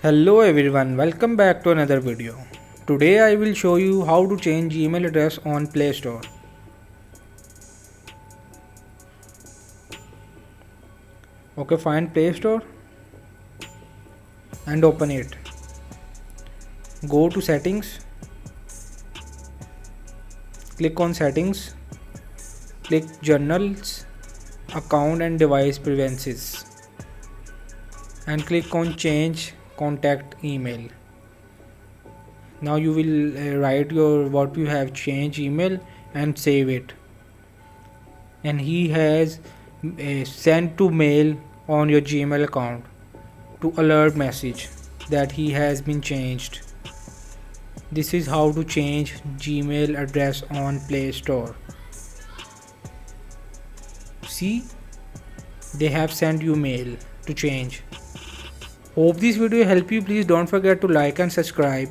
Hello everyone, welcome back to another video. Today I will show you how to change email address on Play Store. Okay, find Play Store and open it. Go to settings, click on settings, click journals, account and device preferences and click on change contact email. Now you will write what you have changed email and save it, and he has sent to mail on your Gmail account to alert message that he has been changed. This is how to change Gmail address on Play Store. See, they have sent you mail to change. Hope this video help you. Please don't forget to like and subscribe.